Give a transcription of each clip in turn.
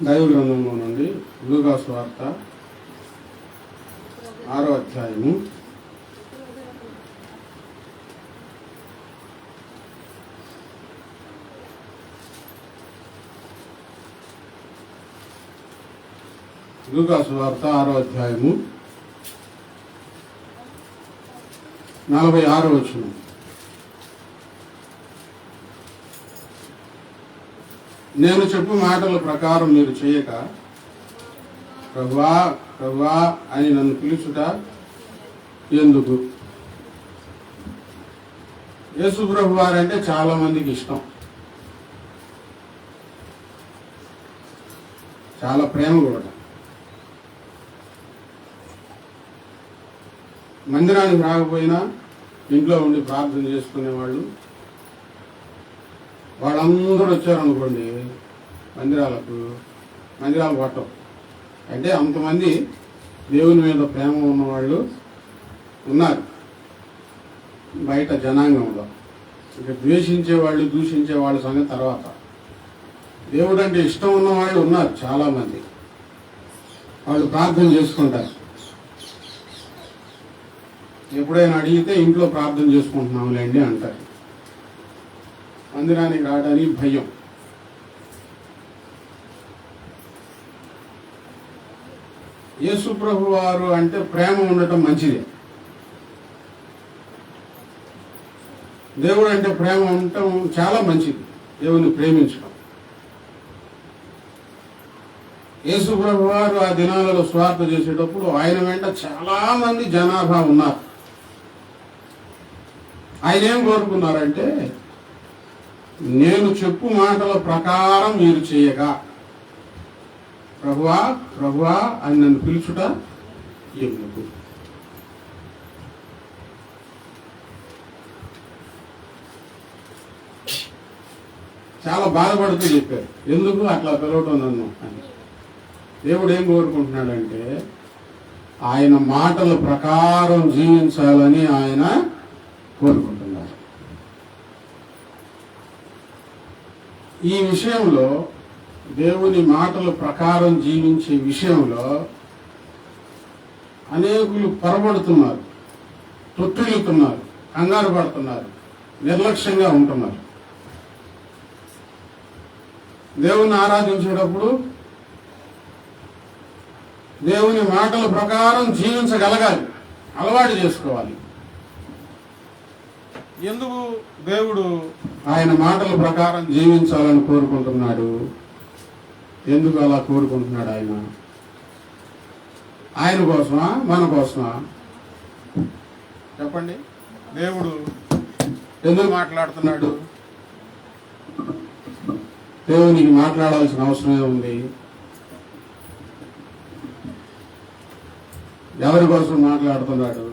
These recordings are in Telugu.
దైవ గ్రంథంలో నుండి లూకా సువార్త 6వ అధ్యాయము లూకా సువార్త 6వ అధ్యాయము 46వ వచనం. నేను చెప్పు మాటల ప్రకారం మీరు చేయక ప్రభువా ప్రభువా అని నన్ను పిలుచుట ఎందుకు? యేసు ప్రభు వారంటే చాలా మందికి ఇష్టం, చాలా ప్రేమ కూడా. మందిరానికి రాకపోయినా ఇంట్లో ఉండి ప్రార్థన చేసుకునేవాళ్ళు. వాళ్ళందరూ వచ్చారనుకోండి మందిరాలు పట్టవు. అంటే అంతమంది దేవుని మీద ప్రేమ ఉన్నవాళ్ళు ఉన్నారు బయట జనాంగంలో. ఇక ద్వేషించేవాళ్ళు దూషించే వాళ్ళ సంగతి తర్వాత. దేవుడు అంటే ఇష్టం ఉన్నవాళ్ళు ఉన్నారు చాలామంది. వాళ్ళు ప్రార్థన చేసుకుంటారు. ఎప్పుడైనా అడిగితే ఇంట్లో ప్రార్థన చేసుకుంటున్నాంలేండి అంటారు. మందిరానికి రావడానికి భయం. యేసు ప్రభు వారు అంటే ప్రేమ ఉండటం మంచిదే. దేవుడు అంటే ప్రేమ ఉండటం చాలా మంచిది. దేవుని ప్రేమించడం. యేసు ప్రభు వారు ఆ దినాలలో స్వార్థ చేసేటప్పుడు ఆయన వెంట చాలా మంది జనాభా ఉన్నారు. ఆయన ఏం కోరుకున్నారంటే, నేను చెప్పు మాటల ప్రకారం మీరు చేయగా ప్రభువా ప్రభువా అని నన్ను పిలుచుట ఎందుకు? చాలా బాధపడుతూ చెప్పారు, ఎందుకు అట్లా పిలవటం నన్ను అని. దేవుడు ఏం కోరుకుంటున్నాడంటే, ఆయన మాటల ప్రకారం జీవించాలని ఆయన కోరుకుంటున్నారు. ఈ విషయంలో, దేవుని మాటల ప్రకారం జీవించే విషయంలో అనేకులు పొరబడుతున్నారు, తొట్టిల్లుతున్నారు, కంగారు పడుతున్నారు, నిర్లక్ష్యంగా ఉంటున్నారు. దేవుని ఆరాధించేటప్పుడు దేవుని మాటల ప్రకారం జీవించగలగాలి, అలవాటు చేసుకోవాలి. ఎందుకు దేవుడు ఆయన మాటల ప్రకారం జీవించాలని కోరుకుంటున్నాడు? ఎందుకు అలా కోరుకుంటున్నాడు? ఆయన కోసమా మన కోసమా? చెప్పండి. దేవుడు ఎందుకు మాట్లాడుతున్నాడు? దేవునికి మాట్లాడాల్సిన అవసరమే ఉంది. ఎవరి కోసం మాట్లాడుతున్నాడు?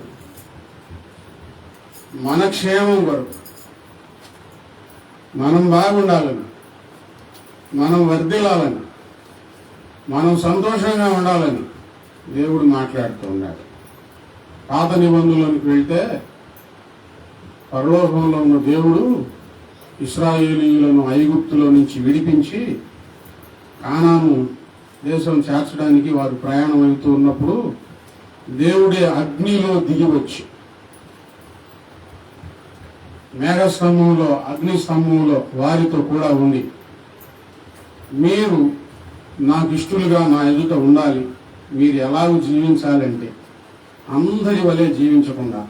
మన క్షేమం కొరకు, మనం బాగుండాలని, మనం వర్ధిల్లాలని, మనం సంతోషంగా ఉండాలని దేవుడు మాట్లాడుతూ ఉన్నాడు. పాత నిబంధనలోనికి వెళ్తే పరలోకంలో ఉన్న దేవుడు ఇశ్రాయేలీయులను ఐగుప్తులో నుంచి విడిపించి కానాను దేశం చేర్చడానికి వారు ప్రయాణం అవుతూ ఉన్నప్పుడు దేవుడే అగ్నిలో దిగి వచ్చి, మేఘస్తంభంలో అగ్ని స్తంభంలో వారితో కూడా ఉండి, మీరు నాకు ఇష్టలుగా నా ఎదుట ఉండాలి, మీరు ఎలాగూ జీవించాలంటే అందరి వలె జీవించకుండా,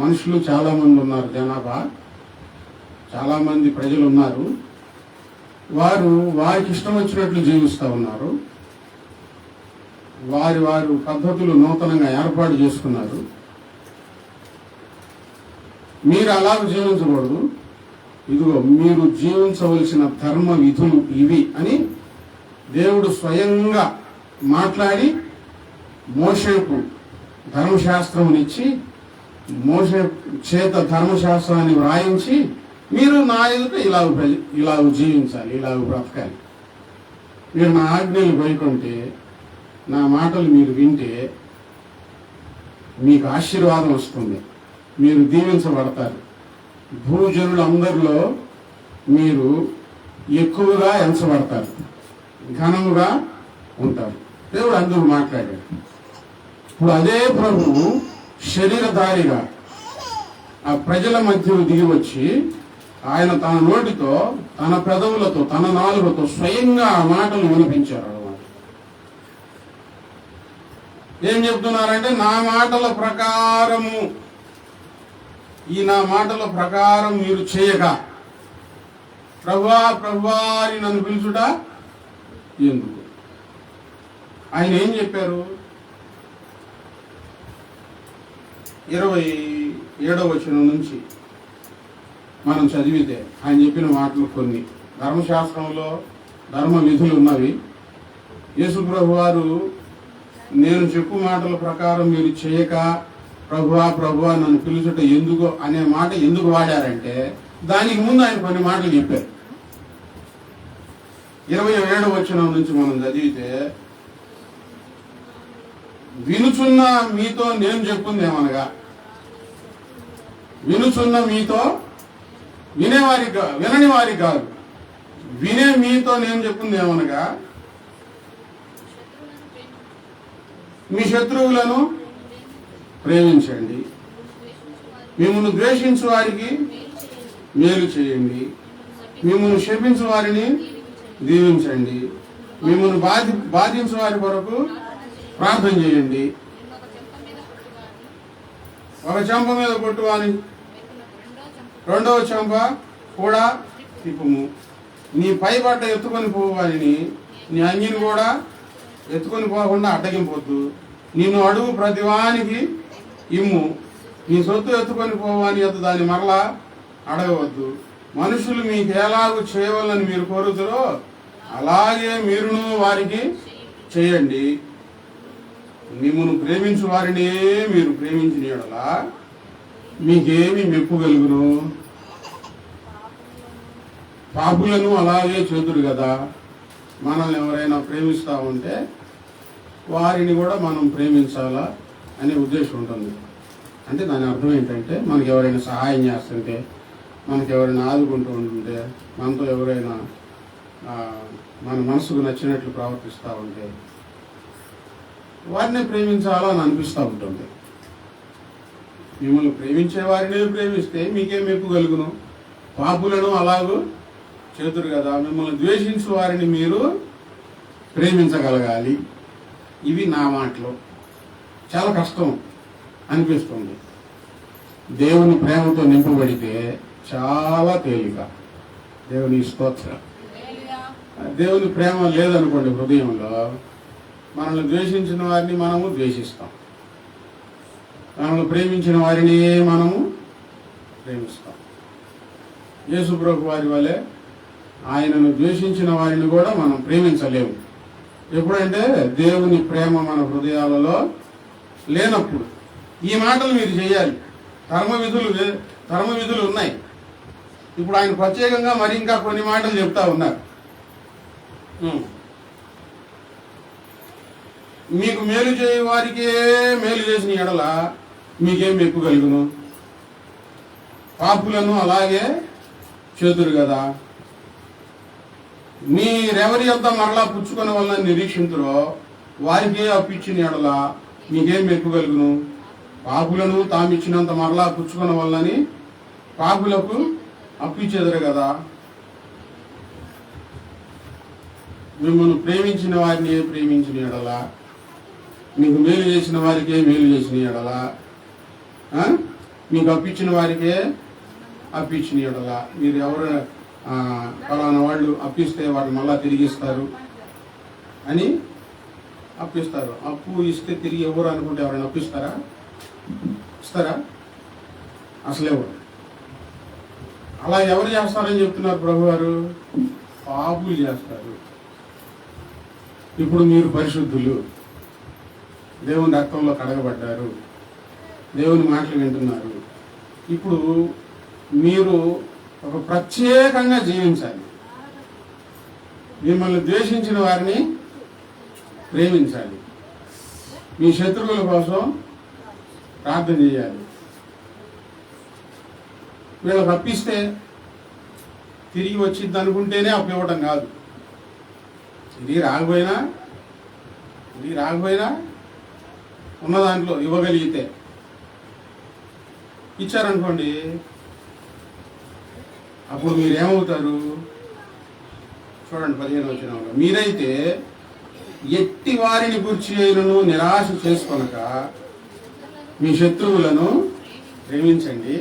మనుషులు చాలామంది ఉన్నారు, జనాభా చాలామంది ప్రజలు ఉన్నారు, వారికి ఇష్టం వచ్చినట్లు జీవిస్తూ ఉన్నారు. వారు పద్ధతులు నూతనంగా ఏర్పాటు చేసుకున్నారు. మీరు అలాగ జీవించకూడదు, ఇదిగో మీరు జీవించవలసిన ధర్మ విధులు ఇవి అని దేవుడు స్వయంగా మాట్లాడి మోషేకు ధర్మశాస్త్రమునిచ్చి, మోషే చేత ధర్మశాస్త్రాన్ని వ్రాయించి, మీరు నా ఎదుట ఇలాగ జీవించాలి, ఇలాగ బ్రతకాలి, మీరు నా ఆజ్ఞలు గైకొంటే, నా మాటలు మీరు వింటే మీకు ఆశీర్వాదం వస్తుంది, మీరు దీవించబడతారు. భూజనులందరిలో మీరు ఎక్కువగా ఎంచబడతారు, ఘనముగా ఉంటారు. దేవుడు అందుకు మాట్లాడాడు. ఇప్పుడు అదే ప్రభువు శరీరధారిగా ఆ ప్రజల మధ్య దిగి వచ్చి ఆయన తన నోటితో, తన పెదవులతో, తన నాలుకతో స్వయంగా ఆ మాటలు వినిపించారు అన్నమాట. ఏం చెప్తున్నారంటే, నా మాటల ప్రకారము, నా మాటల ప్రకారం మీరు చేయక ప్రభువా ప్రభువా అని నన్ను పిలుచుట ఎందుకు? ఆయన ఏం చెప్పారు? 27వ వచనం నుంచి మనం చదివితే ఆయన చెప్పిన మాటలు కొన్ని. ధర్మశాస్త్రంలో ధర్మ విధులు ఉన్నవి. యేసు ప్రభు వారు నేను చెప్పు మాటల ప్రకారం మీరు చేయక ప్రభువా ప్రభువా నన్ను పిలుచుట ఎందుకు అనే మాట ఎందుకు వాడారంటే, దానికి ముందు ఆయన కొన్ని మాటలు చెప్పారు. 27వ వచనం నుంచి మనం చదివితే, వినుచున్న మీతో నేను చెప్పింది ఏమనగా, వినుచున్న మీతో, వినని వారికి కాదు, వినే మీతో నేను చెప్పింది ఏమనగా, మీ శత్రువులను ప్రేమించండి, మిమ్మల్ని ద్వేషించు వారికి మేలు చేయండి, మిమ్మల్ని శపించు వారిని దీవించండి, మిమ్మల్ని బాధించు వారి కొరకు ప్రార్థన చేయండి. ఒక చెంప మీద కొట్టువాని రెండవ చెంప కూడా తిప్పుము, నీ పై బట్ట ఎత్తుకొని పోవాలని నీ అంగిని కూడా ఎత్తుకొని పోకుండా అడ్డగింపొద్దు, నిన్ను అడుగు ప్రతివానికి ఇమ్ము, నీ సొత్తు ఎత్తుకొని పోవాని ఎత్తు దాన్ని మరలా అడగవద్దు. మనుషులు మీకు ఎలాగూ చేయవాలని మీరు కోరుతారో అలాగే మీరును వారికి చేయండి. మిమ్మల్ని ప్రేమించు వారినే మీరు ప్రేమించిన యెడల మీకేమి మెప్పు కలుగును? పాపులను అలాగే చేతురు కదా. మనల్ని ఎవరైనా ప్రేమిస్తూ ఉంటే వారిని కూడా మనం ప్రేమించాలా అనే ఉద్దేశం ఉంటుంది. అంటే దాని అర్థం ఏంటంటే, మనకి ఎవరైనా సహాయం చేస్తుంటే, మనకి ఎవరైనా ఆదుకుంటూ ఉంటుంటే, మనతో ఎవరైనా మన మనసుకు నచ్చినట్లు ప్రవర్తిస్తూ ఉంటే వారిని ప్రేమించాలా అని అనిపిస్తూ ఉంటుంది. మిమ్మల్ని ప్రేమించే వారినే ప్రేమిస్తే మీకేం మెప్పు కలుగును? పాపులను అలాగూ చేతురు కదా. మిమ్మల్ని ద్వేషించే వారిని మీరు ప్రేమించగలగాలి. ఇవి నా మాటలు. చాలా కష్టం అనిపిస్తుంది. దేవుని ప్రేమతో నింపబడితే చాలా తేలిక. దేవుని స్తోత్రం. దేవుని ప్రేమ లేదనుకోండి హృదయంలో, మనల్ని ద్వేషించిన వారిని మనము ద్వేషిస్తాం, మనల్ని ప్రేమించిన వారిని మనము ప్రేమిస్తాం. యేసు ప్రభు వారి వలె ఆయనను ద్వేషించిన వారిని కూడా మనం ప్రేమించలేము. ఎప్పుడంటే దేవుని ప్రేమ మన హృదయాలలో లేనప్పుడు. ఈ మాటలు మీరు చేయాలి. ధర్మ విధులు ఉన్నాయి. ఇప్పుడు ఆయన ప్రత్యేకంగా మరి ఇంకా కొన్ని మాటలు చెప్తా ఉన్నారు. మీకు మేలు చేయ వారికే మేలు చేసిన ఎడల మీకేం మెప్పు కలుగును? పాపులను అలాగే చేతురు కదా. మీరెవరి యొద్ద మరలా పుచ్చుకునే వలన నిరీక్షింతురో వారికే అప్పిచ్చిన ఎడల మీకేం మెప్పు కలుగును? పాపులను తామిచ్చినంత మరలా పుచ్చుకునే వలనని పాపులకు అప్పిచ్చేదరు కదా. మిమ్మల్ని ప్రేమించిన వారిని ప్రేమించిన ఎడల, మీకు మేలు చేసిన వారికే మేలు చేసిన ఎడల, మీకు అప్పించిన వారికే అప్పించిన ఎడల, మీరు ఎవరు ఫలానా వాళ్ళు అప్పిస్తే వాటిని మళ్ళా తిరిగిస్తారు అని అప్పిస్తారు. అప్పు ఇస్తే తిరిగి ఎవరు అనుకుంటే ఎవరైనా అప్పిస్తారా? ఇస్తారా? అసలు ఎవరు. అలా ఎవరు చేస్తారని చెప్తున్నారు ప్రభు వారు? పాపులు చేస్తారు. ఇప్పుడు మీరు పరిశుద్ధులు, దేవుని రక్తంలో కడగబడ్డారు, దేవుని మాటలు వింటున్నారు. ఇప్పుడు మీరు ఒక ప్రత్యేకంగా జీవించాలి. మిమ్మల్ని ద్వేషించిన వారిని ప్రేమించాలి. మీ శత్రువుల కోసం ప్రార్థన చేయాలి. వీళ్ళకి అప్పిస్తే తిరిగి వచ్చింది అనుకుంటేనే అప్పు ఇవ్వటం కాదు. ఇది రాకపోయినా ఉన్న దాంట్లో ఇవ్వగలిగితే ఇచ్చారనుకోండి, అప్పుడు మీరేమవుతారు? చూడండి 15వ వచనంలో, మీరైతే ఎట్టి వారిని గూర్చి అయినను నిరాశ చేసుకొనక మీ శత్రువులను ప్రేమించండి,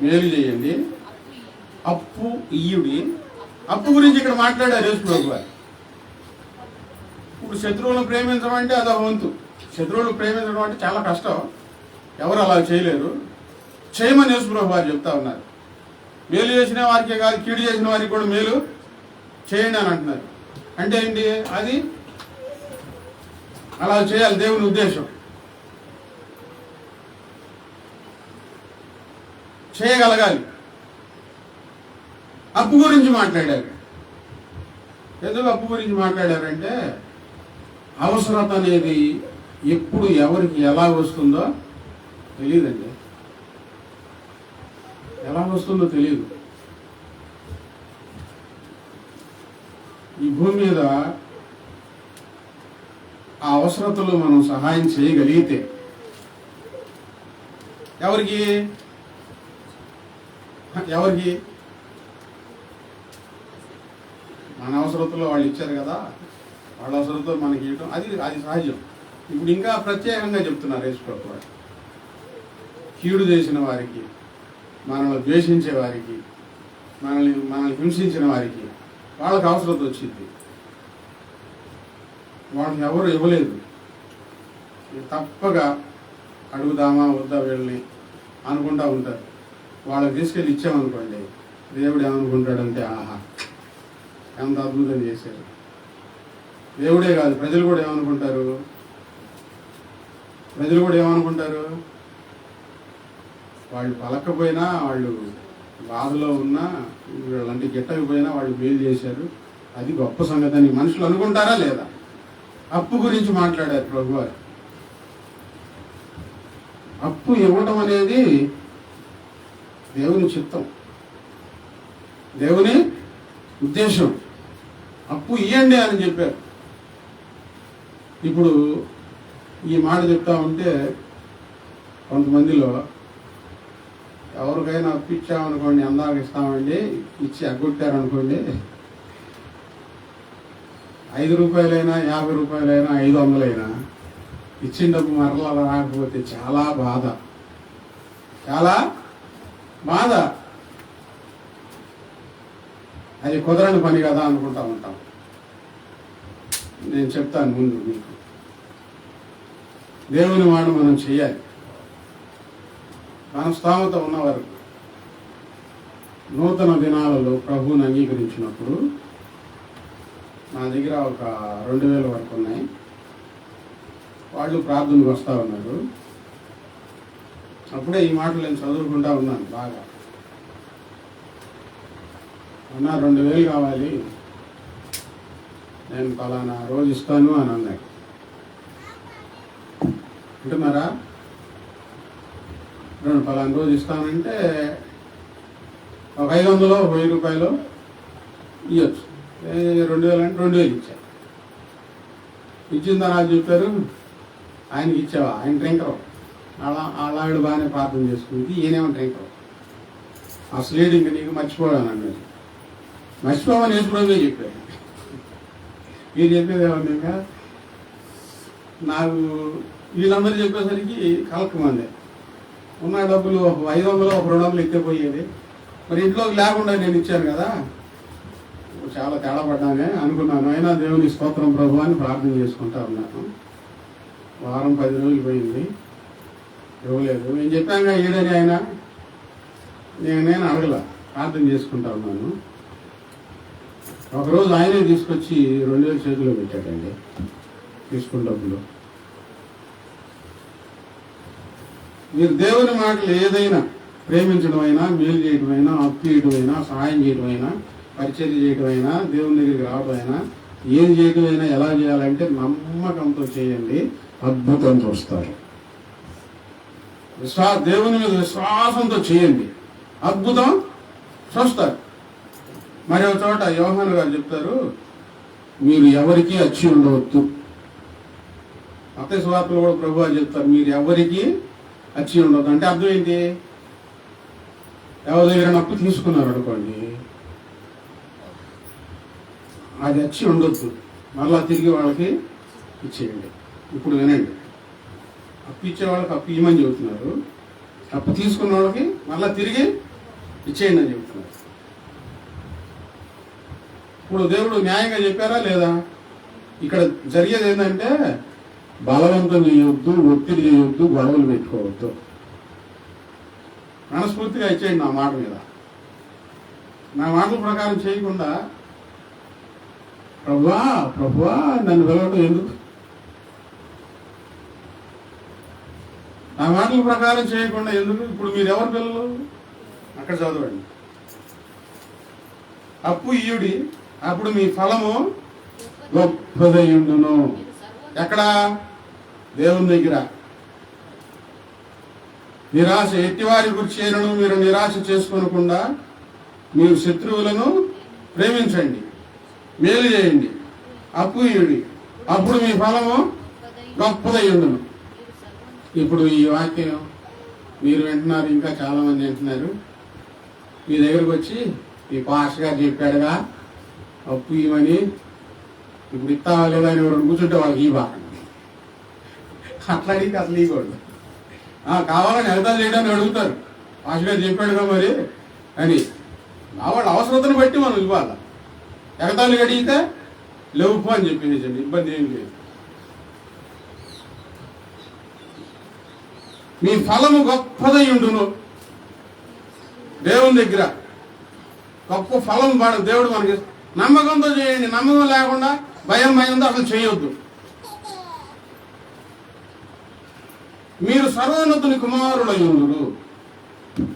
మేలు చేయండి, అప్పు ఇయ్యుడి. అప్పు గురించి ఇక్కడ మాట్లాడారు యేసు ప్రభువారు. ఇప్పుడు శత్రువులను ప్రేమించమంటే అదో వంతు. శత్రువులను ప్రేమించడం అంటే చాలా కష్టం, ఎవరు అలా చేయలేరు. చేయమని యేసు ప్రభువారు చెప్తా ఉన్నారు. మేలు చేసిన వారికే కాదు, కీడు చేసిన వారికి కూడా మేలు చేయండి అని అంటున్నారు. అంటే ఏంటి? అది అలా చేయాలి, దేవుని ఉద్దేశం. చేయగలగాలి. అప్పు గురించి మాట్లాడారు. ఎందుకు అప్పు గురించి మాట్లాడారంటే, అవసరత అనేది ఎప్పుడు ఎవరికి ఎలా వస్తుందో తెలియదండి. ఎలా వస్తుందో తెలియదు. ఈ భూమి మీద ఆ అవసరతలో మనం సహాయం చేయగలిగితే, ఎవరికి మన అవసరతలో వాళ్ళు ఇచ్చారు కదా, వాళ్ళ అవసరంతో మనకి ఇవ్వటం అది సహజం. ఇప్పుడు ఇంకా ప్రత్యేకంగా చెప్తున్నారు యేసు ప్రభువు, కీడు చేసిన వారికి, మనల్ని ద్వేషించే వారికి, మనల్ని హింసించిన వారికి వాళ్ళకి అవసరత వచ్చింది. వాళ్ళకి ఎవరు ఇవ్వలేదు. తప్పగా అడుగుదామా వద్దా వీళ్ళని అనుకుంటా ఉంటారు. వాళ్ళకి తీసుకెళ్ళి ఇచ్చామనుకోండి, దేవుడు ఏమనుకుంటాడంటే, ఆహా ఎంత అద్భుతం చేశారు. దేవుడే కాదు, ప్రజలు కూడా ఏమనుకుంటారు? వాళ్ళు పలకపోయినా, వాళ్ళు బాధలో ఉన్నా, వీళ్ళంటే గిట్టకపోయినా వాళ్ళు మేలు చేశారు, అది గొప్ప సంగతి అని మనుషులు అనుకుంటారా లేదా? అప్పు గురించి మాట్లాడారు ప్రభువారు. అప్పు ఇవ్వటం అనేది దేవుని చిత్తం, దేవుని ఉద్దేశం. అప్పు ఇవ్వండి అని చెప్పారు. ఇప్పుడు ఈ మాట చెప్తా ఉంటే కొంతమందిలో ఎవరికైనా అప్పు ఇచ్చామనుకోండి, అందాక ఇస్తామండి, ఇచ్చి అగ్గొట్టారనుకోండి, 5 రూపాయలైనా 50 రూపాయలైనా 500 ఇచ్చిన డబ్బు మరలా రాకపోతే చాలా బాధ. అది కుదరని పని కదా అనుకుంటా ఉంటాం. నేను చెప్తాను ముందు మీకు, దేవుని మాట మనం చేయాలి. మన స్థామత ఉన్న వరకు నూతన దినాలలో ప్రభువుని అంగీకరించినప్పుడు నా దగ్గర ఒక 2000 వరకు ఉన్నాయి. వాళ్ళు ప్రార్థనకు వస్తూ ఉన్నారు. అప్పుడే ఈ మాటలు నేను చదువుకుంటా ఉన్నాను బాగా. అన్నా 2000 కావాలి, నేను పలానా రోజు ఇస్తాను అని అన్నాడు. అంటున్నారా? పలానా రోజు ఇస్తానంటే ఒక 500 1000 రూపాయలు ఇవ్వచ్చు. 2000 అంటే 2000 ఇచ్చారు. ఇచ్చిన తర్వాత చెప్పారు, ఆయనకి ఇచ్చావా? ఆయన డ్రింకరు, ఆవిడ బాగానే ప్రార్థన చేసుకుంది, ఈయనేమో డ్రింకరు, అసలు లేడు, ఇంక నీకు మర్చిపోయాను అన్నది. మర్చిపోమని వేసుకోవడమే చెప్పారు. మీరు చెప్పేది ఏమన్నా? ఇంకా నాకు వీళ్ళందరూ చెప్పేసరికి కలకమంది. ఉన్న డబ్బులు ఒక 500 ఒక 200 ఎక్కిపోయేది. మరి ఇంట్లోకి లేకుండా నేను ఇచ్చాను కదా, చాలా తేడా పడ్డానే అనుకున్నాను. అయినా దేవుని స్తోత్రం ప్రభు అని ప్రార్థన చేసుకుంటా ఉన్నాను. వారం 10 రోజులు పోయింది, ఇవ్వలేదు. నేను చెప్పాను ఈడని ఆయన, నేను అడగల, ప్రార్థన చేసుకుంటా ఉన్నాను. ఒకరోజు ఆయనే తీసుకొచ్చి 2000 చేతిలో పెట్టాడండి, తీసుకున్న డబ్బులు. మీరు దేవుని మాటలు ఏదైనా, ప్రేమించడం అయినా, మేలు చేయడం అయినా, అప్పు చేయడం అయినా, సహాయం చేయడం అయినా, పరిచర్య చేయడం అయినా, దేవుని దగ్గరికి రావడం అయినా, ఏం చేయడం అయినా ఎలా చేయాలంటే నమ్మకంతో చేయండి, అద్భుతం చూస్తారు. దేవుని మీద విశ్వాసంతో చేయండి, అద్భుతం చూస్తారు. మరి ఒక చోట యోహాను గారు చెప్తారు, మీరు ఎవరికి అచ్చి ఉండవద్దు. మత్తయి సువార్తలో కూడా ప్రభువు అని చెప్తారు, మీరు ఎవరికి అచ్చి ఉండవద్దు. అంటే అర్థం ఏంటి? ఎవరి దగ్గర అప్పు తీసుకున్నారు అనుకోండి, అది అచ్చి ఉండొద్దు, మళ్ళా తిరిగి వాళ్ళకి ఇచ్చేయండి. ఇప్పుడు వినండి, అప్పు ఇచ్చే వాళ్ళకి అప్పు ఇవ్వమని చెబుతున్నారు, అప్పు తీసుకున్న వాళ్ళకి మళ్ళా తిరిగి ఇచ్చేయండి అని చెబుతున్నారు. ఇప్పుడు దేవుడు న్యాయంగా చెప్పారా లేదా? ఇక్కడ జరిగేది ఏంటంటే బలవంతం చేయొద్దు, ఒత్తిడి చేయొద్దు, గొడవలు పెట్టుకోవద్దు. మనస్ఫూర్తిగా ఇచ్చేయండి నా మాట మీద. నా మాటల ప్రకారం చేయకుండా ప్రభువా ప్రభువా నన్ను పిలవడం ఎందుకు? నా మాటల ప్రకారం చేయకుండా ఎందుకు? ఇప్పుడు మీరు ఎవరు పిల్లలు? అక్కడ చదవండి, అప్పు ఇయుడి, అప్పుడు మీ ఫలము గొప్పదయుండును. ఎక్కడ? దేవుని దగ్గర. నిరాశ ఎట్టివారి గురించి చేయను, మీరు నిరాశ చేసుకోనకుండా మీరు శత్రువులను ప్రేమించండి, మేలు చేయండి, అప్పు ఇయుడి, అప్పుడు మీ ఫలము గొప్పదయుండును. ఇప్పుడు ఈ వాక్యం మీరు వింటున్నారు, ఇంకా చాలా మంది వింటున్నారు. మీ దగ్గరకు వచ్చి ఈ పాస్టర్ గారు చెప్పాడుగా అప్పు ఇవ్వని, ఇప్పుడు ఇస్తావా లేదా అని ఎవరు కూర్చుంటే వాళ్ళకి ఇవ్వాలి. అట్లా అడిగితే అసలు ఇవ్వకూడదు. కావాలని ఎగతాలు చేయడానికి అడుగుతారు, పాస్టర్ గారు చెప్పాడుగా మరి అని. వాళ్ళ అవసరతను బట్టి మనం ఇవ్వాలి. ఎగతాలు అడిగితే లేవు అని చెప్పేసండి, ఇబ్బంది ఏం లేదు. మీ ఫలము గొప్పదై ఉండును. దేవుని దగ్గర గొప్ప ఫలం దేవుడు మనకి. నమ్మకంతో చేయండి, నమ్మకం లేకుండా భయంతో అసలు చేయొద్దు. మీరు సర్వోన్నతుని కుమారులై ఉండురు.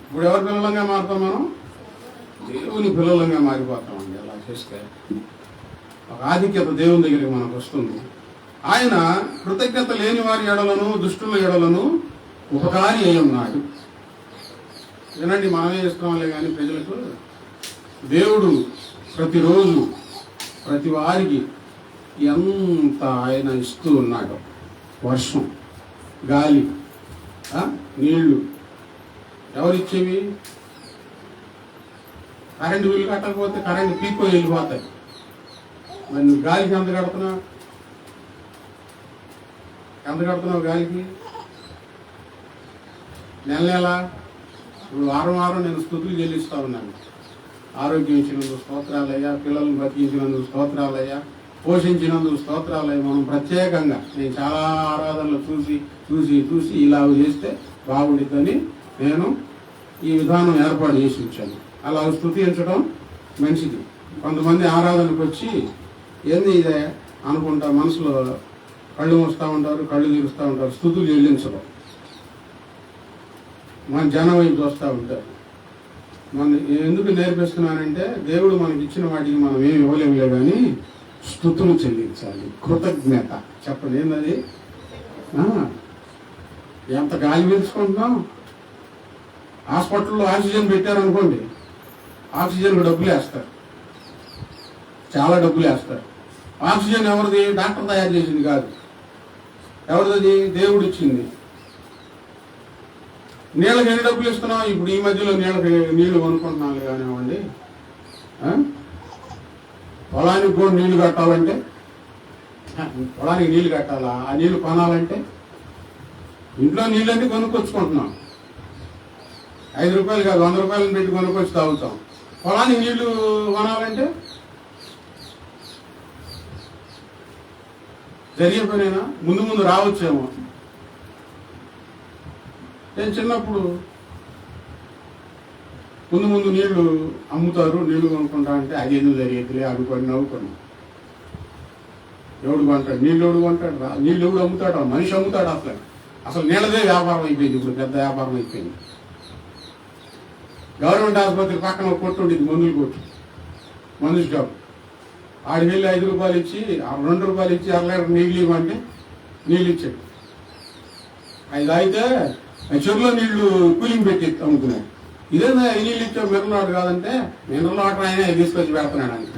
ఇప్పుడు ఎవరి పిల్లలంగా మారుతాం? మనం దేవుని పిల్లలంగా మారిపోతామండి. అలా చేస్తే ఒక ఆధిక్యత దేవుని దగ్గరికి మనకు వస్తుంది. ఆయన కృతజ్ఞత లేని వారి ఎడలను, దుష్టుల ఎడలను ఉపకారి అయి ఉన్నాడు. వినండి, మనమే ఇస్తాంలే కానీ ప్రజలకు దేవుడు ప్రతిరోజు ప్రతి వారికి ఎంత ఆయన ఇస్తూ ఉన్నాడు. వర్షం, గాలి, నీళ్లు ఎవరిచ్చేవి? కరెంటు బిల్లు కట్టకపోతే కరెంటు పీక్కొని వెళ్ళిపోతాయి. మరి గాలికి ఎంత కడుతున్నావు? గాలికి నెల ఇప్పుడు వారం నేను స్తుతులు చెల్లిస్తా ఉన్నాను. ఆరోగ్యం ఇచ్చినందుకు స్తోత్రాలయ్యా, పిల్లలను బతికించినందుకు స్తోత్రాలయ్యా, పోషించినందుకు స్తోత్రాలయ్యా. మనం ప్రత్యేకంగా నేను చాలా ఆరాధనలు చూసి ఇలా చేస్తే బాగుండిద్దని నేను ఈ విధానం ఏర్పాటు చేసి ఉంచాను. అలా స్తుతించడం మంచిది. కొంతమంది ఆరాధనకు వచ్చి ఏంది ఇదే అనుకుంటా మనసులో కళ్ళు మూస్తూ ఉంటారు, కళ్ళు తీరుస్తూ ఉంటారు, స్తుతులు చెల్లించడం. మన జనం వైపు చూస్తూ ఉంటారు. మన ఎందుకు నేర్పిస్తున్నానంటే దేవుడు మనకి ఇచ్చిన వాటికి మనం ఏమి ఇవ్వలేములే కానీ స్తుతులు చెల్లించాలి, కృతజ్ఞత. చెప్పండి ఏంటది? ఎంత గాలి పీల్చుకుంటున్నాం. హాస్పిటల్లో ఆక్సిజన్ పెట్టారనుకోండి, ఆక్సిజన్కి డబ్బులు వేస్తారు, చాలా డబ్బులు వేస్తారు. ఆక్సిజన్ ఎవరిది? డాక్టర్ తయారు చేసింది కాదు. ఎవరిది? దేవుడు ఇచ్చింది. నీళ్ళకి ఎన్ని డబ్బులు ఇస్తున్నాం? ఇప్పుడు ఈ మధ్యలో నీళ్లు కొనుక్కుంటున్నాను కానివ్వండి. పొలానికి కూడా నీళ్లు కట్టాలంటే, పొలానికి నీళ్లు కట్టాలా, ఆ నీళ్లు కొనాలంటే ఇంట్లో నీళ్ళన్నీ కొనుక్కొచ్చుకుంటున్నాం. 5 రూపాయలు కాదు 100 రూపాయలను పెట్టి కొనుక్కొచ్చి తాగుతాం. పొలానికి నీళ్లు కొనాలంటే జరిగే పనేనా? ముందు రావచ్చేమో. నేను చిన్నప్పుడు ముందు నీళ్లు అమ్ముతారు, నీళ్లు కొనుక్కుంటా అంటే అది ఎందుకు జరిగేదిలే అనుకొని నవ్వుకున్నాం. ఎవడు కొంటాడు? నీళ్ళు ఎవడు కొంటాడు? నీళ్ళు ఎవడు అమ్ముతాడు? మనిషి అమ్ముతాడు. అసలు నీళ్ళదే వ్యాపారం అయిపోయింది. ఇప్పుడు పెద్ద వ్యాపారం అయిపోయింది. గవర్నమెంట్ ఆసుపత్రి పక్కన ఒక కొట్టు ఉండేది, మందులు కొట్టు, మందు స్టాప్. ఆడికి వెళ్ళి 5 రూపాయలు ఇచ్చి 2 రూపాయలు ఇచ్చి 1 లీటర్ నీళ్ళు ఇవ్వండి, నీళ్ళు ఇచ్చాడు. అది తాగితే చెరువులో నీళ్లు కూలింగ్ పెట్టి అమ్ముతున్నాయి. ఇదేనా ఈ నీళ్ళు ఇచ్చావు మినరల్ వాటర్ కాదంటే మినరల్ వాటర్ ఆయన తీసుకొచ్చి పెడుతున్నాడు అని.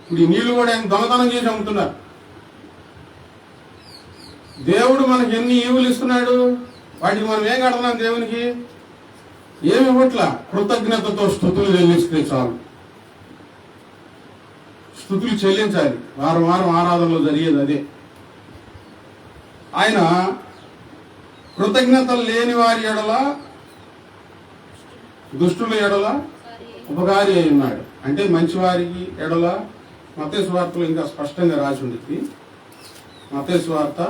ఇప్పుడు ఈ నీళ్లు కూడా ఆయన దొంగతనం చేసి అమ్ముతున్నారు. దేవుడు మనకి ఎన్ని ఈవులు ఇస్తున్నాడు, వాటికి మనం ఏం కడుతున్నాం? దేవునికి ఏమి ఇవ్వట్లా. కృతజ్ఞతతో స్తుతులు చెల్లిస్తే చాలు. స్తుతులు చెల్లించాలి. వారం వారం ఆరాధనలో జరిగేది అదే. ఆయన కృతజ్ఞతలు లేని వారి ఎడల, దుష్టుల ఎడల ఉపకారి అయి ఉన్నాడు. అంటే మంచివారికి ఎడల మత్తయి సువార్తలో ఇంకా స్పష్టంగా రాసి ఉంటుంది. మత్తయి సువార్త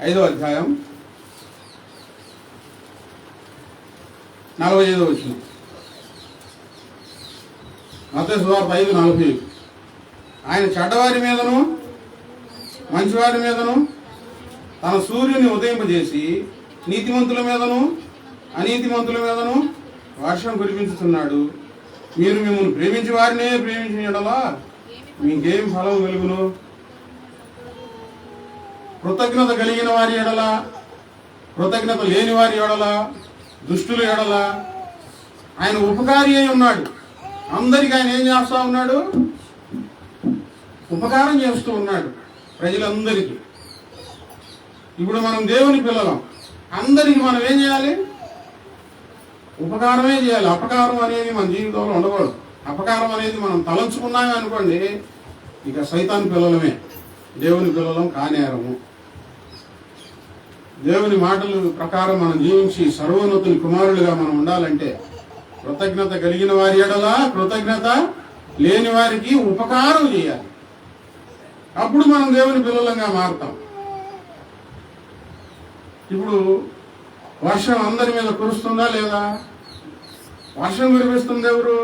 5వ అధ్యాయం 45వ వచనం. మత్తయి సువార్త 5:40. ఆయన చెడ్డవారి మీదను మంచివారి మీదను తన సూర్యుని ఉదయింపజేసి నీతిమంతుల మీదను అనీతిమంతుల మీదను వర్షం కురిపించుతున్నాడు. మీరు మిమ్మల్ని ప్రేమించి వారినే ప్రేమించిన యెడల మీకేం ఫలం కలుగును? కృతజ్ఞత కలిగిన వారి ఎడల, కృతజ్ఞత లేని వారి ఎడల, దుష్టుల ఎడల ఆయన ఉపకారి అయి ఉన్నాడు. అందరికీ ఆయన ఏం చేస్తా ఉన్నాడు? ఉపకారం చేస్తూ ఉన్నాడు ప్రజలందరికీ. ఇప్పుడు మనం దేవుని పిల్లలం, అందరికీ మనం ఏం చేయాలి? ఉపకారమే చేయాలి. అపకారం అనేది మన జీవితంలో ఉండకూడదు. అపకారం అనేది మనం తలంచుకున్నామే అనుకోండి, ఇక సైతాన్ పిల్లలమే, దేవుని పిల్లలం కానేరము. దేవుని మాటల ప్రకారం మనం జీవించి సర్వోన్నతుని కుమారులుగా మనం ఉండాలంటే కృతజ్ఞత కలిగిన వారి ఎడల, కృతజ్ఞత లేని వారికి ఉపకారం చేయాలి. అప్పుడు మనం దేవుని పిల్లలంగా మారుతాం. ఇప్పుడు వర్షం అందరి మీద కురుస్తుందా లేదా? వర్షం కురిపిస్తుంది ఎవరు?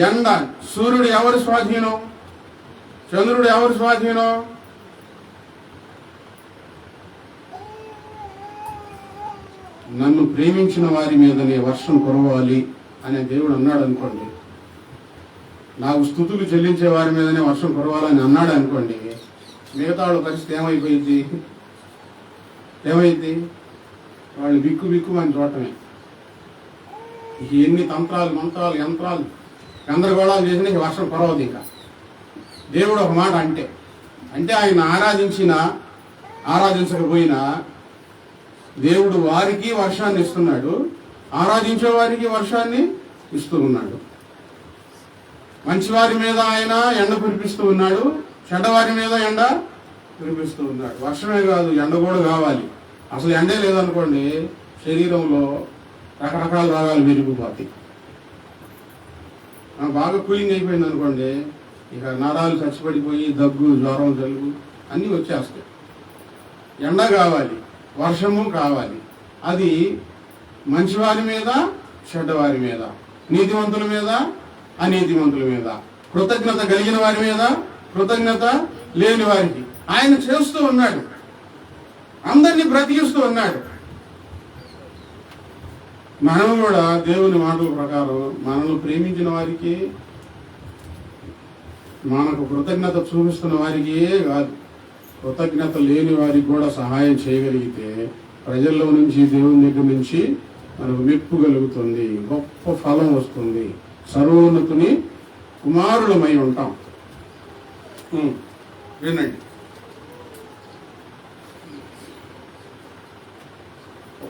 ఎండ. సూర్యుడు ఎవరి స్వాధీనం? చంద్రుడు ఎవరి స్వాధీనం? నన్ను ప్రేమించిన వారి మీదనే వర్షం కురవాలి అనే దేవుడు అన్నాడు అనుకోండి, నాకు స్థుతులు చెల్లించే వారి మీదనే వర్షం కురవాలని అన్నాడు అనుకోండి, మిగతా వాళ్ళ పరిస్థితి ఏమైపోయింది? వాళ్ళు బిక్కు బిక్కు అని చూడటమే. ఎన్ని తంత్రాలు, మంత్రాలు, యంత్రాలు, గందరగోళాలు చేసినా వర్షం కురవదు. ఇంకా దేవుడు ఒక మాట అంటే ఆయన ఆరాధించకపోయినా దేవుడు వారికి వర్షాన్ని ఇస్తున్నాడు, ఆరాధించే వారికి వర్షాన్ని ఇస్తూ ఉన్నాడు. మంచివారి మీద ఆయన ఎండ కురిపిస్తూ ఉన్నాడు, చెడ్డవారి మీద ఎండ కురిపిస్తూ ఉన్నాడు. వర్షమే కాదు, ఎండ కూడా కావాలి. అసలు ఎండే లేదనుకోండి, శరీరంలో రకరకాల రోగాలు పెరిగిపోతాయి. బాగా కూలింగ్ అయిపోయింది అనుకోండి, ఇక నరాలు చచ్చిపడిపోయి దగ్గు, జ్వరం, జలుబు అన్నీ వచ్చేస్తాయి. ఎండ కావాలి, వర్షము కావాలి. అది మంచివారి మీద, చెడ్డవారి మీద, నీతివంతుల మీద, అనీతివంతుల మీద, కృతజ్ఞత కలిగిన వారి మీద, కృతజ్ఞత లేని వారికి ఆయన చేస్తూ ఉన్నాడు. అందరినీ బ్రతికిస్తూ ఉన్నాడు. మనం కూడా దేవుని మాటల ప్రకారం మనల్ని ప్రేమించిన వారికి, మనకు కృతజ్ఞత చూపిస్తున్న వారికి కాదు, కృతజ్ఞత లేని వారికి కూడా సహాయం చేయగలిగితే ప్రజల్లో నుంచి, దేవుని దగ్గర నుంచి మనకు మెప్పు కలుగుతుంది, గొప్ప ఫలం వస్తుంది, సర్వోన్నతుని కుమారులమై ఉంటాం. వినండి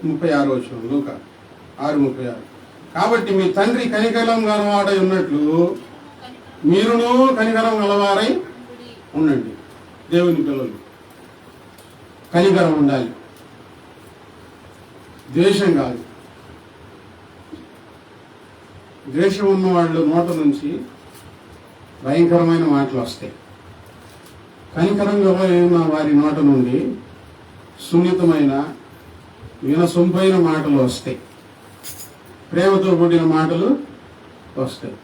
36వ వచనం, లూకా 6:36. కాబట్టి మీ తండ్రి కనికరం గలవాడై ఉన్నట్లు మీరును కనికరం గలవారై ఉండండి. దేవుని పిల్లలు కనికరం ఉండాలి, ద్వేషం కాదు. ద్వేషం ఉన్న వాళ్ళు నోట నుంచి భయంకరమైన మాటలు వస్తాయి. కనికరంగా ఉన్న వారి నోట నుండి సున్నితమైన, వినసొంపైన మాటలు వస్తాయి, ప్రేమతో కూడిన మాటలు వస్తాయి.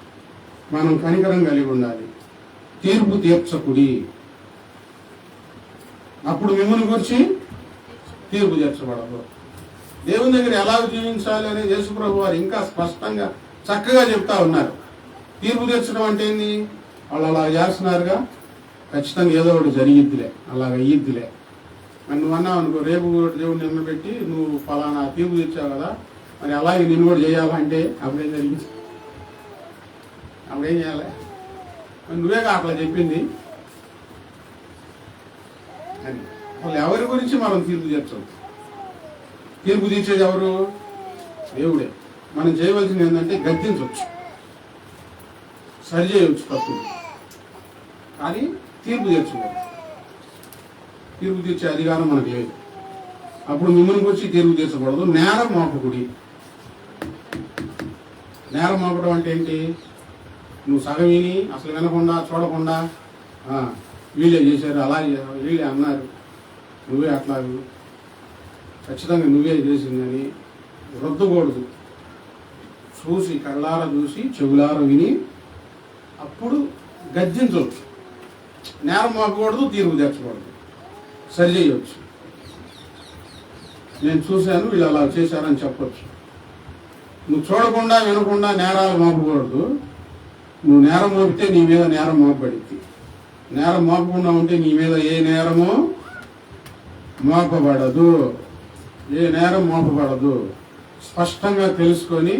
మనం కనికరం కలిగి ఉండాలి. తీర్పు తీర్చకుడి, అప్పుడు మిమ్మల్ని గురించి తీర్పు తీర్చబడదు. దేవుని దగ్గర ఎలా జీవించాలి అనేది యేసుప్రభు వారు ఇంకా స్పష్టంగా చక్కగా చెప్తా ఉన్నారు. తీర్పు తీర్చడం అంటే ఏంది? వాళ్ళు అలా చేస్తున్నారుగా, ఖచ్చితంగా ఏదో ఒకటి జరిగిద్దిలే, అలాగ అయ్యిద్దిలే. మరి నువ్వు అన్నావు అనుకో, రేపు దేవుడు నిలబెట్టి నువ్వు ఫలానా తీర్పు తెచ్చావు కదా, మరి అలాగే నిన్ను కూడా చేయాలంటే అప్పుడేం జరిగింది? అప్పుడేం చేయాలి? మరి నువ్వేగా అట్లా చెప్పింది అని. అసలు ఎవరి గురించి మనం తీర్పు తీర్చవచ్చు? తీర్పు తీర్చేది ఎవరు? దేవుడే. మనం చేయవలసింది ఏంటంటే గద్దించవచ్చు, సరి చేయవచ్చు తప్పులు, కానీ తీర్పు తీర్చకూడదు. తీర్పు తీర్చే అధికారం మనకు లేదు. అప్పుడు మిమ్మల్ని వచ్చి తీర్పు తీర్చకూడదు. నేరం మోపకుడి. నేరం మోపడం అంటే ఏంటి? నువ్వు సగం విని అసలు వినకుండా చూడకుండా వీళ్ళే చేశారు, అలా చేశారు, వీళ్ళే అన్నారు, నువ్వే అట్లా ఖచ్చితంగా నువ్వే చేసిందని రుద్దకూడదు. చూసి కళ్ళార చూసి చెవులార విని అప్పుడు గద్దించవచ్చు. నేరం మోపకూడదు, తీర్పు తెచ్చకూడదు, సరి చేయవచ్చు. నేను చూశాను, వీళ్ళు అలా చేశారని చెప్పచ్చు. నువ్వు చూడకుండా వినకుండా నేరాలు మోపకూడదు. నువ్వు నేరం మోపితే నీ మీద నేరం మోపబడింది. నేరం మోపకుండా ఉంటే నీ మీద ఏ నేరమో మోపబడదు, ఏ నేరం మోపబడదు. స్పష్టంగా తెలుసుకొని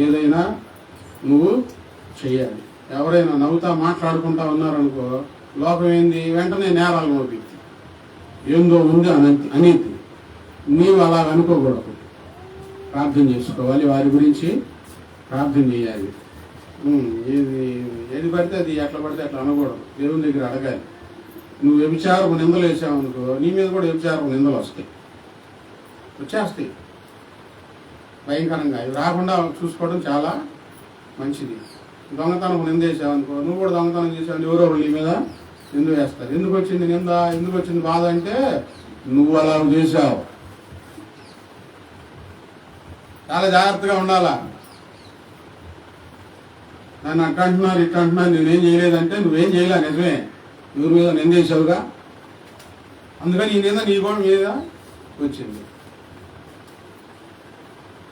ఏదైనా నువ్వు చెయ్యాలి. ఎవరైనా నవ్వుతా మాట్లాడుకుంటా ఉన్నారనుకో, లోకం ఏంది? వెంటనే నేరాలు మోపిద్ది, ఏందో ఉంది అనేది. నీవు అలా అనుకోకూడదు. ప్రార్థన చేసుకోవాలి, వారి గురించి ప్రార్థన చేయాలి. ఏది పడితే అది ఎట్లా పడితే అట్లా అనకూడదు. దేవుని దగ్గర అడగాలి. నువ్వు వ్యభిచారపు నిందలు వేసావు అనుకో, నీ మీద కూడా వ్యభిచారపు నిందలు వచ్చేస్తాయి భయంకరంగా. అవి రాకుండా చూసుకోవడం చాలా మంచిది. దొంగతనం నింద వేసావు అనుకో, నువ్వు కూడా దొంగతనం చేసావు, ఎవరో నీ మీద నింద వేస్తారు. ఎందుకు వచ్చింది నింద, ఎందుకు వచ్చింది బాధ అంటే నువ్వు అలా చేసావు. చాలా జాగ్రత్తగా ఉండాలా. నన్ను అట్లా అంటున్నారు, ఇట్లా అంటున్నారు, నేనేం చేయలేదంటే నువ్వేం చేయలే, నిజమే, ఎవరి మీద నిందేశావుగా, అందుకని ఈ నింద నీ కూడా మీద వచ్చింది.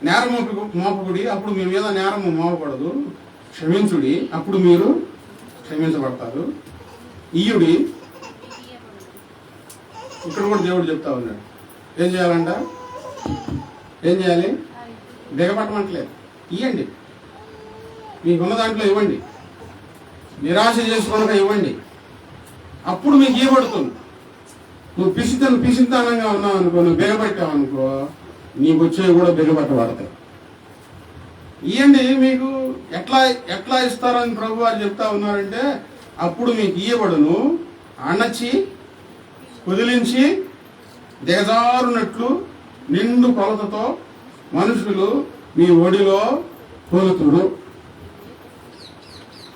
నేరం మోపకుడి, అప్పుడు మీ మీద నేరం మోపకూడదు. క్షమించుడి, అప్పుడు మీరు క్షమించబడతారు. ఇయ్యుడి, ఇక్కడ కూడా దేవుడు చెప్తా ఉన్నాడు. ఏం చేయాలంట? ఏం చేయాలి? దిగపట్టమంటలేదు. ఇవ్వండి, మీకున్న దాంట్లో ఇవ్వండి, నిరాశ చేసుకోక ఇవ్వండి, అప్పుడు మీకు ఇవ్వబడుతుంది. నువ్వు పిసితనంగా ఉన్నావు అనుకో, నువ్వు బిగబట్టావు అనుకో, నీకు వచ్చేవి కూడా బిగబట్టబడతాయి. ఇవ్వండి. మీకు ఎట్లా ఇస్తారని ప్రభు వారు చెప్తా ఉన్నారంటే, అప్పుడు మీకు ఇయ్యబడును, అణచి కుదిలించి దిగజారునట్లు నిండు కొలతతో మనుషులు మీ ఒడిలో కొలుతుడు.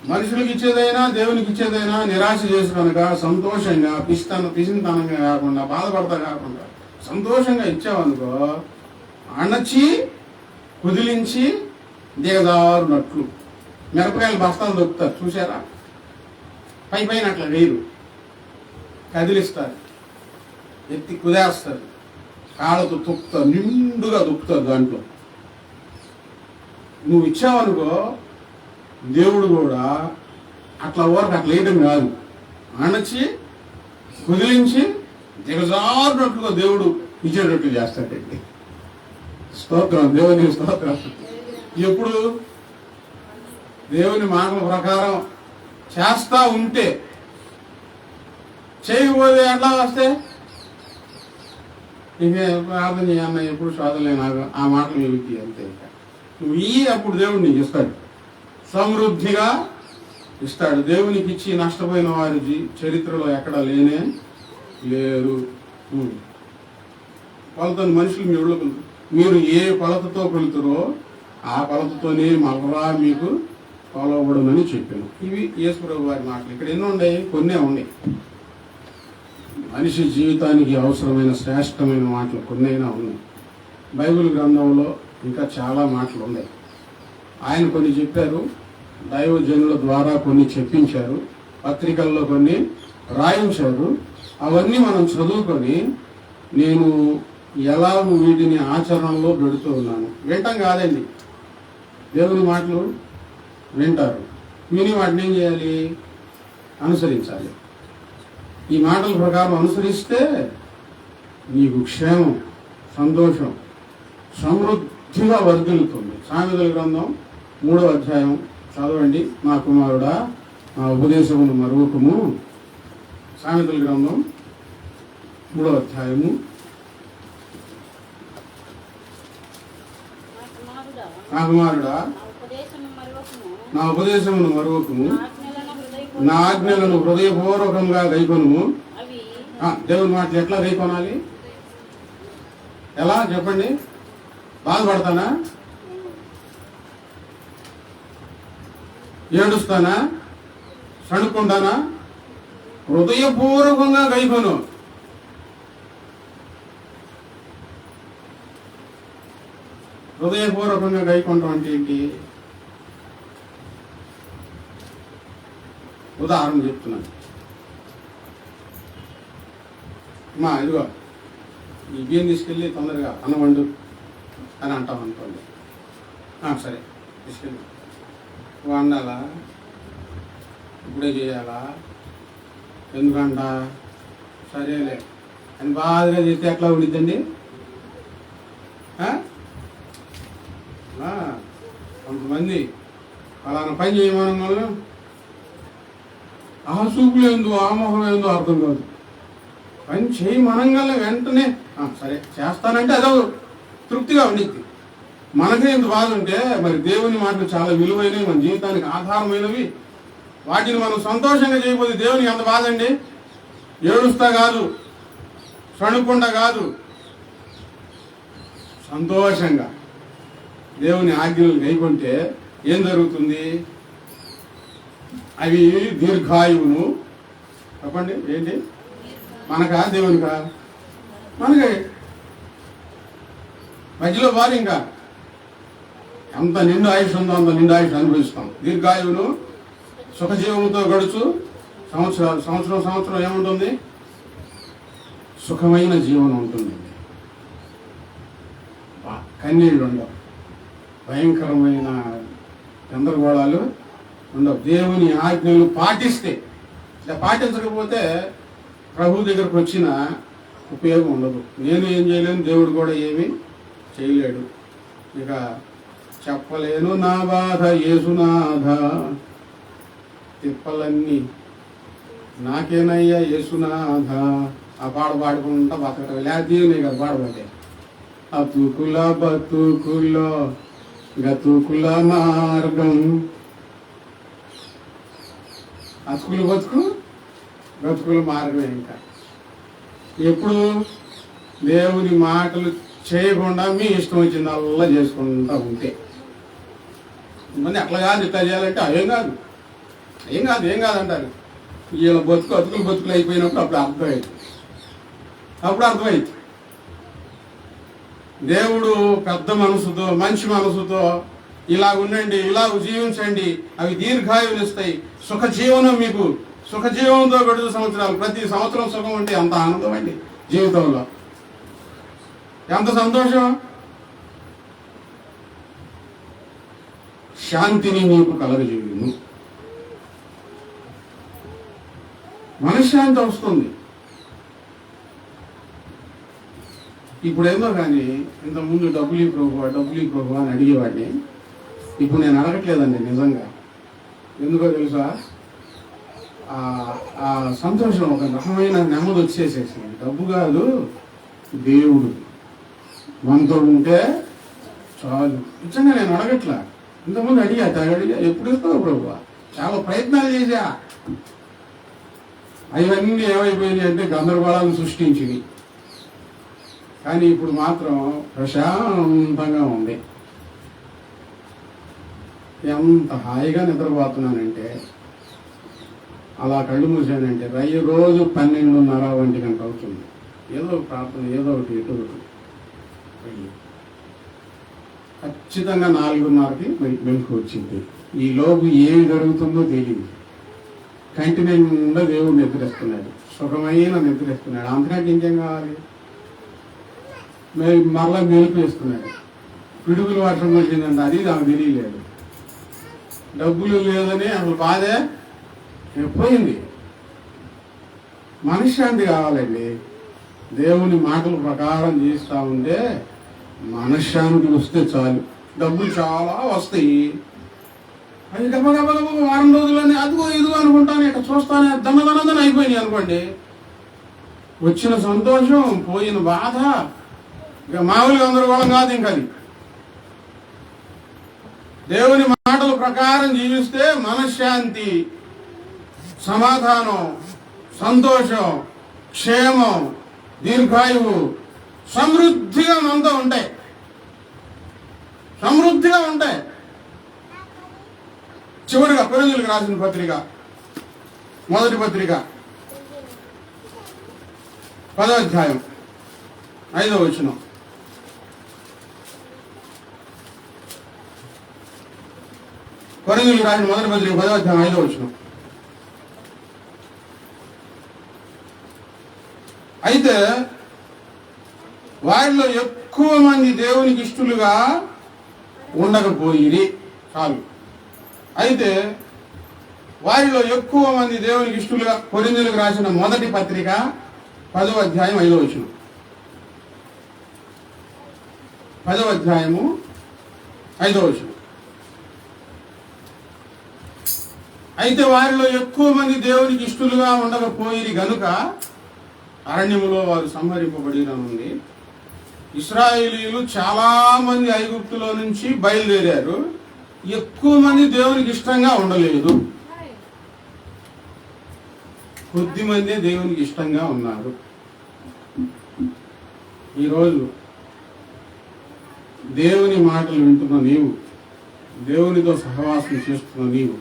మనుషులకు ఇచ్చేదైనా దేవునికి ఇచ్చేదైనా నిరాశ చేసుకొనక సంతోషంగా పిసితనంగా కాకుండా బాధపడతా కాకుండా సంతోషంగా ఇచ్చావనుకో, అణచి కుదిలించి దిగజారునట్లు. మిరపకాయలు బస్తాలు దొక్కుతారు చూసారా? పైన అట్లా వేరు, కదిలిస్తారు, ఎత్తి కుదేస్తారు, కాళ్ళతో తొక్కుతారు, నిండుగా దొక్కుతారు. దాంట్లో నువ్వు ఇచ్చావనుకో, దేవుడు కూడా అట్లా అట్లా వేయడం కాదు, అణచి కుదిలించి దిగజారునట్లుగా దేవుడు ఇచ్చేటట్లు చేస్తాడండి. స్తోత్రం, దేవుని స్తోత్రం. ఎప్పుడు దేవుని మాటల ప్రకారం చేస్తా ఉంటే, చేయకపోతే ఎట్లా వస్తే ఇంకే ప్రార్థన చేయన్న, ఎప్పుడు శోధలే నాకు ఆ మాటలు ఏమిటి అంతే. నువ్వు అప్పుడు దేవుడు నీకు ఇస్తాడు, సమృద్ధిగా ఇస్తాడు. దేవునికి ఇచ్చి నష్టపోయిన వారి చరిత్రలో ఎక్కడా లేనే లేరు. కొలతను మనుషులు మీ ఊళ్ళో మీరు ఏ కొలతతో కొలుతారో ఆ కొలతతోనే మళ్ళా మీకు కొలవబడమని చెప్పాను. ఇవి యేసుప్రభు వారి మాటలు. ఇక్కడ ఎన్ని ఉన్నాయి? కొన్నే ఉన్నాయి. మనిషి జీవితానికి అవసరమైన శ్రేష్టమైన మాటలు కొన్నైనా ఉన్నాయి. బైబిల్ గ్రంథంలో ఇంకా చాలా మాటలు ఉన్నాయి. ఆయన కొన్ని చెప్పారు, దైవజనుల ద్వారా కొన్ని చెప్పించారు, పత్రికల్లో కొన్ని రాయించారు. అవన్నీ మనం చదువుకొని నేను ఎలా వీటిని ఆచరణలో పెడుతూ ఉన్నాను. వింటాం కాదండి, దేవుని మాటలు వింటారు. విని వాటిని ఏం చేయాలి? అనుసరించాలి. ఈ మాటల ప్రకారం అనుసరిస్తే నీకు క్షేమం, సంతోషం సమృద్ధిగా వర్ధిల్లుతుంది. సామెతల గ్రంథం 3వ అధ్యాయం చదవండి. నా కుమారుడా, నా ఉపదేశమును మరువకుము. సామెతల గ్రంథం 3వ అధ్యాయము. నా కుమారుడా, నా ఉపదేశమును మరువకుము, నా ఆజ్ఞలను హృదయపూర్వకంగా గైకొనుము. దేవుని మాటలు ఎట్లా గైకొనాలి? ఎలా చెప్పండి? బాధపడతానా? ఏడుస్తానా? సణుక్కుంటానా? హృదయపూర్వకంగా గైకొను. హృదయపూర్వకంగా గైకొనటం అంటే ఏంటి? ఉదాహరణ చెప్తున్నాను. మా ఇదిగో ఈ బియ్యం తీసుకెళ్ళి తొందరగా అన్నం వండు అని అంటాం అనుకోండి. సరే తీసుకెళ్ళి వండాలా, ఇప్పుడే చేయాలా, ఎందుకంట సరేలే అని బాధగా చేస్తే ఎట్లా ఉండిద్దండి? కొంతమంది అలాన పని చేయమనగా ఆ చూపులు ఏందో, ఆ మొహం ఏందో అర్థం కాదు. పని చేయమనంగానే వెంటనే సరే చేస్తానంటే అదో తృప్తిగా ఉండిద్ది. మనకే ఇంత బాధ ఉంటే మరి దేవుని మాటలు చాలా విలువైనవి, మన జీవితానికి ఆధారమైనవి. వాటిని మనం సంతోషంగా చేయకపోతే దేవునికి ఎంత బాధ అండి? ఏడుస్తా కాదు, సణుకుండా కాదు, సంతోషంగా దేవుని ఆజ్ఞలు గైకొంటే ఏం జరుగుతుంది? అవి దీర్ఘాయువును. చెప్పండి ఏంటి? మనకా దేవునికా? మనకే. మధ్యలో వారు ఇంకా ఎంత నిండు ఆయుష్ ఉందో అంత నిండు ఆయుష్ అనుభవిస్తాం. దీర్ఘాయువును సుఖజీవంతో గడుచు సంవత్సరం ఏముంటుంది? సుఖమైన జీవనం ఉంటుంది. కన్నీళ్ళు ఉండవు, భయంకరమైన గందరగోళాలు ఉండవు. దేవుని ఆజ్ఞలు పాటిస్తే, ఇలా పాటించకపోతే ప్రభు దగ్గరకు వచ్చిన ఉపయోగం ఉండదు. నేను ఏం చేయలేను, దేవుడు కూడా ఏమీ చేయలేడు. ఇక చెప్పలేను నా బాధ యేసునాథ, తిప్పలన్నీ నాకేనయ్యా యేసునాథ. ఆ పాట పాడుకుంటా బతకటం లేకపోతే కదా పాడబోతే. అతుకుల బతుకులో గతుకుల మార్గం, అతుకులు బతుకు బ్రతుకుల మార్గమే. ఇంకా ఎప్పుడు దేవుని మాటలు చేయకుండా మీ ఇష్టం వచ్చింది అల్లా చేసుకుంటా ఉంటే, మంది అట్లా కాదు ఇట్లా చేయాలంటే ఏం కాదు ఏం కాదు అంటారు. వీళ్ళ అతుకులు బతుకులు అయిపోయినప్పుడు అప్పుడు అర్థమైంది. దేవుడు పెద్ద మనసుతో, మంచి మనసుతో ఇలా ఉండండి, ఇలా జీవించండి, అవి దీర్ఘాయువునిస్తాయి, సుఖజీవనం, మీకు సుఖజీవంతో గడుచు సంవత్సరాలు. ప్రతి సంవత్సరం సుఖం అంటే అంత ఆనందం అండి జీవితంలో, ఎంత సంతోషం. శాంతిని నీకు కలగజేయును. మనశ్శాంతి వస్తుంది. ఇప్పుడేమో కానీ ఇంతకుముందు డబ్బులు ప్రభు అని అడిగేవాడిని. ఇప్పుడు నేను అడగట్లేదండి నిజంగా. ఎందుకో తెలుసా? ఆ సంతోషం, ఒక రకమైన నెమ్మది వచ్చేసేసింది. డబ్బు కాదు, దేవుడు మనతో ఉంటే చాలు. నిజంగా నేను అడగట్లా. ఇంతకుముందు అడిగా ఎప్పుడు ఇస్తావు ప్రభు, చాలా ప్రయత్నాలు చేశా. అవన్నీ ఏమైపోయినాయి అంటే గందరగోళాలను సృష్టించింది. కానీ ఇప్పుడు మాత్రం ప్రశాంతంగా ఉంది. ఎంత హాయిగా నిద్రపోతున్నానంటే, అలా కళ్ళు మూసానంటే రోజు 12:30 1 గంట అవుతుంది. ఏదో ప్రార్థన, ఏదో ఒకటి ఎటు ఖచ్చితంగా 4:30కి మెలకు వచ్చింది. ఈ లోపు ఏమి జరుగుతుందో తెలియదు. కంటి నిండా దేవుడు నిద్రిస్తున్నాడు, సుఖమైన నిద్రిస్తున్నాడు. అంతకంటే ఇంకేం కావాలి? మరలా మెలుపు వేస్తున్నాడు. పిడుగులు వర్షం వచ్చిందంటే అది నాకు తెలియలేదు. డబ్బులు లేదని అసలు బాధే పోయింది. మనశ్శాంతి కావాలండి. దేవుని మాటల ప్రకారం చేస్తూ ఉంటే మనశ్శాంతి వస్తే చాలు. డబ్బులు చాలా వస్తాయి, అది గబగబగబ వారం రోజుల్లోనే అదిగో ఇదిగో అనుకుంటాను, ఇక చూస్తానే దన్నదనదన అయిపోయినాయి అనుకోండి. వచ్చిన సంతోషం, పోయిన బాధ ఇక మామూలుగా గందరగోళం కాదు. ఇంకా అది దేవుని మాటల ప్రకారం జీవిస్తే మనశ్శాంతి, సమాధానం, సంతోషం, క్షేమం, దీర్ఘాయువు సమృద్ధిగా మనతో ఉంటాయి. సమృద్ధిగా ఉంటాయి. చివరిగా కొరింథీయులకు రాసిన పత్రిక, మొదటి పత్రిక 10వ అధ్యాయం 5వ వచనం. కొరింథీయులకు రాసిన మొదటి పత్రిక 10వ అధ్యాయం 5వ వచనం. అయితే వారిలో ఎక్కువ మంది దేవునికి ఇష్టలుగా ఉండకపోయిరి. చాలు. అయితే వారిలో ఎక్కువ మంది దేవునికి ఇష్టలుగా, కొరింథీయులకు రాసిన మొదటి పత్రిక 10వ అధ్యాయం 5వ వచనం. 10వ అధ్యాయము 5వ వచనం. అయితే వారిలో ఎక్కువ మంది దేవునికి ఇష్టలుగా ఉండకపోయిరి గనుక అరణ్యములో వారు సంహరింపబడిననుంది. ఇశ్రాయేలీయులు చాలా మంది ఐగుప్తులో నుంచి బయలుదేరారు. ఎక్కువ మంది దేవునికి ఇష్టంగా ఉండలేదు, కొద్ది మంది దేవునికి ఇష్టంగా ఉన్నారు. ఈరోజు దేవుని మాటలు వింటున్న నీవు, దేవునితో సహవాసం చేస్తున్న నీవు,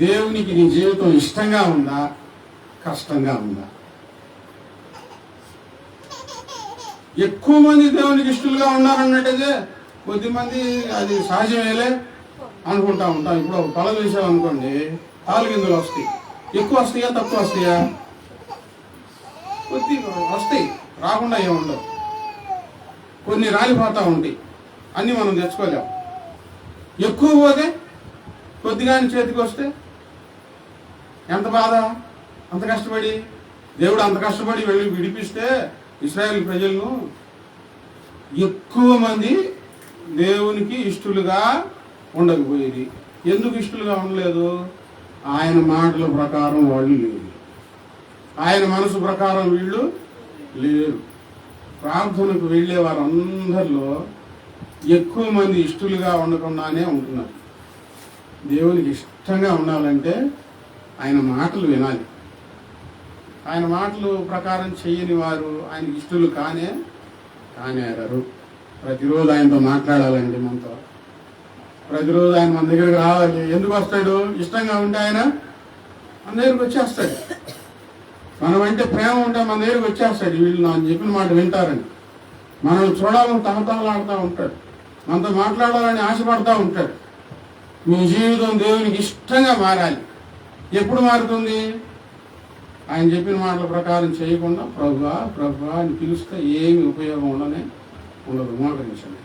దేవునికి నీ జీవితం ఇష్టంగా ఉందా, కష్టంగా ఉందా? ఎక్కువ మంది దేవునికి ఇష్టలుగా ఉన్నారన్నట్టయితే కొద్దిమంది అది సహజమేలే అనుకుంటా ఉంటాం. ఇప్పుడు ఒక తల వేసామనుకోండి, తాలు గింజలు వస్తాయి. ఎక్కువ వస్తాయా, తక్కువ వస్తాయా? కొద్ది వస్తాయి, రాకుండా ఏముండవు. కొన్ని రాలిపోతూ ఉంటాయి, అన్నీ మనం తెచ్చుకోలేము. ఎక్కువ పోతే కొద్దిగాని చేతికి వస్తే ఎంత బాధ. అంత కష్టపడి దేవుడు అంత కష్టపడి వెళ్ళి విడిపిస్తే ఇశ్రాయేల్ ప్రజలను ఎక్కువ మంది దేవునికి ఇష్టలుగా ఉండకపోయేది. ఎందుకు ఇష్టలుగా ఉండలేదు? ఆయన మాటల ప్రకారం వాళ్ళు లేరు, ఆయన మనసు ప్రకారం వీళ్ళు లేరు. ప్రార్థనకు వెళ్ళే వారందరిలో ఎక్కువ మంది ఇష్టలుగా ఉండకుండానే ఉంటున్నారు. దేవునికి ఇష్టంగా ఉండాలంటే ఆయన మాటలు వినాలి. ఆయన మాటలు ప్రకారం చేయని వారు ఆయనకి ఇష్టలు కానేరారు. ప్రతిరోజు ఆయనతో మాట్లాడాలండి, మనతో ప్రతిరోజు ఆయన మన దగ్గరికి రావాలి. ఎందుకు వస్తాడు? ఇష్టంగా ఉంటే ఆయన మన దగ్గరికి వచ్చేస్తాడు. మనం అంటే ప్రేమ ఉంటే మన దగ్గరికి వచ్చేస్తాడు. వీళ్ళు నాకు చెప్పిన మాట వింటారని మనం చూడాలని తహతహలాడుతూ ఉంటాడు, మనతో మాట్లాడాలని ఆశపడతా ఉంటాడు. మీ జీవితం దేవునికి ఇష్టంగా మారాలి. ఎప్పుడు మారుతుంది? ఆయన చెప్పిన మాటల ప్రకారం చేయకుండా ప్రభువా ప్రభువా అని పిలుస్తే ఏమి ఉపయోగం ఉండదు. మోకరించండి.